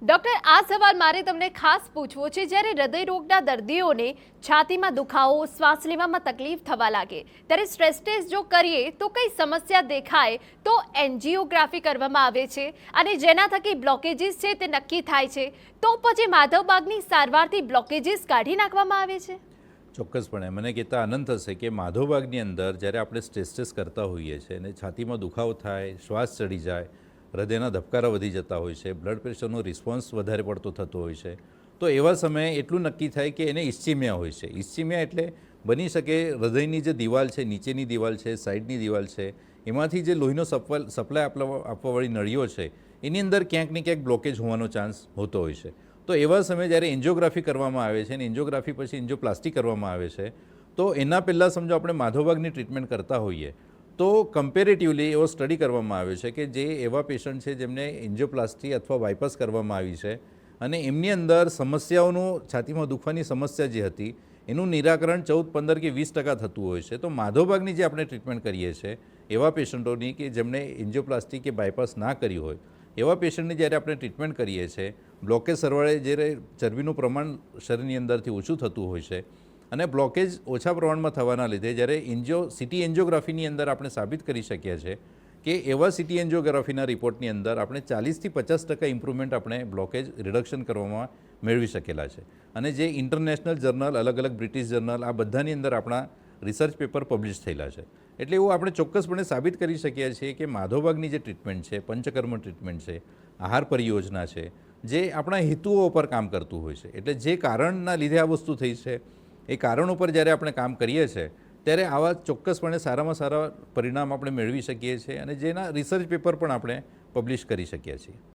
Doctor, આ સવાલ મારે તમને ખાસ પૂછવો છે. જ્યારે હૃદયરોગના દર્દીઓને છાતીમાં દુખાવો, શ્વાસ લેવામાં તકલીફ થવા લાગે ત્યારે સ્ટ્રેસ ટેસ્ટ જો કરીએ તો કઈ સમસ્યા દેખાય તો એન્જિયોગ્રાફી કરવામાં આવે છે અને જેના થકી બ્લોકેજીસ છે તે નક્કી થાય છે. તો પછી માધવબાગની સારવારથી બ્લોકેજીસ કાઢી નાખવામાં આવે છે? ચોક્કસપણે મને કહેતા આનંદ થશે કે માધવબાગની અંદર જ્યારે આપણે સ્ટ્રેસ ટેસ્ટ કરતા હોઈએ છીએ અને છાતીમાં દુખાવો થાય, શ્વાસ ચડી જાય, હૃદયના ધબકારા વધી જતા હોય છે, બ્લડ પ્રેશરનો રિસ્પોન્સ વધારે પડતો થતો હોય છે, તો એવા સમયે એટલું નક્કી થાય કે એને ઇસ્ચીમિયા હોય છે. ઇસ્ચીમિયા એટલે બની શકે હૃદયની જે દિવાલ છે, નીચેની દિવાલ છે, સાઈડની દિવાલ છે, એમાંથી જે લોહીનો સપ્લાય આપવાવાળી નળીઓ છે એની અંદર ક્યાંક ને ક્યાંક બ્લોકેજ હોવાનો ચાન્સ હોતો હોય છે. તો એવા સમયે જ્યારે એન્જિયોગ્રાફી કરવામાં આવે છે અને એન્જિયોગ્રાફી પછી એન્જિયોપ્લાસ્ટી કરવામાં આવે છે તો એના પહેલાં સમજો આપણે માધવબાગની ટ્રીટમેન્ટ કરતા હોઈએ તો કમ્પેરેટિવલી એવો સ્ટડી કરવામાં આવ્યો છે કે જે એવા પેશન્ટ છે જેમને એન્જિયોપ્લાસ્ટી અથવા બાયપાસ કરવામાં આવી છે અને એમની અંદર સમસ્યાઓનું છાતીમાં દુખવાની સમસ્યા જે હતી એનું નિરાકરણ 14, 15 કે 20% થતું હોય છે. તો માધવબાગની જે આપણે ટ્રીટમેન્ટ કરીએ છીએ એવા પેશન્ટોની કે જેમણે એન્જિયોપ્લાસ્ટી કે બાયપાસ ના કરી હોય એવા પેશન્ટની જ્યારે આપણે ટ્રીટમેન્ટ કરીએ છીએ, બ્લોકેજ સરવાળે જ્યારે ચરબીનું પ્રમાણ શરીરની અંદરથી ઓછું થતું હોય છે અને બ્લોકેજ ઓછા પ્રમાણમાં થવાના લીધે જ્યારે સીટી એન્જિયોગ્રાફીની અંદર આપણે સાબિત કરી શકીએ છીએ કે એવા સીટી એન્જિયોગ્રાફીના રિપોર્ટની અંદર આપણે 40થી 50% ઇમ્પ્રુવમેન્ટ આપણે બ્લોકેજ રિડક્શન કરવામાં મેળવી શકેલા છે. અને જે ઇન્ટરનેશનલ જર્નલ, અલગ અલગ બ્રિટિશ જર્નલ, આ બધાની અંદર આપણા રિસર્ચ પેપર પબ્લિશ થયેલા છે. એટલે એવું આપણે ચોક્કસપણે સાબિત કરી શકીએ છીએ કે માધવબાગની જે ટ્રીટમેન્ટ છે, પંચકર્મ ટ્રીટમેન્ટ છે, આહાર પરિયોજના છે, જે આપણા હેતુઓ પર કામ કરતું હોય છે. એટલે જે કારણના લીધે આ વસ્તુ થઈ છે એ કારણો પર જ્યારે આપણે કામ કરીએ છીએ ત્યારે આવા ચોક્કસપણે સારામાં સારા પરિણામ આપણે મેળવી શકીએ છીએ અને જેના રિસર્ચ પેપર પણ આપણે પબ્લિશ કરી શકીએ છીએ.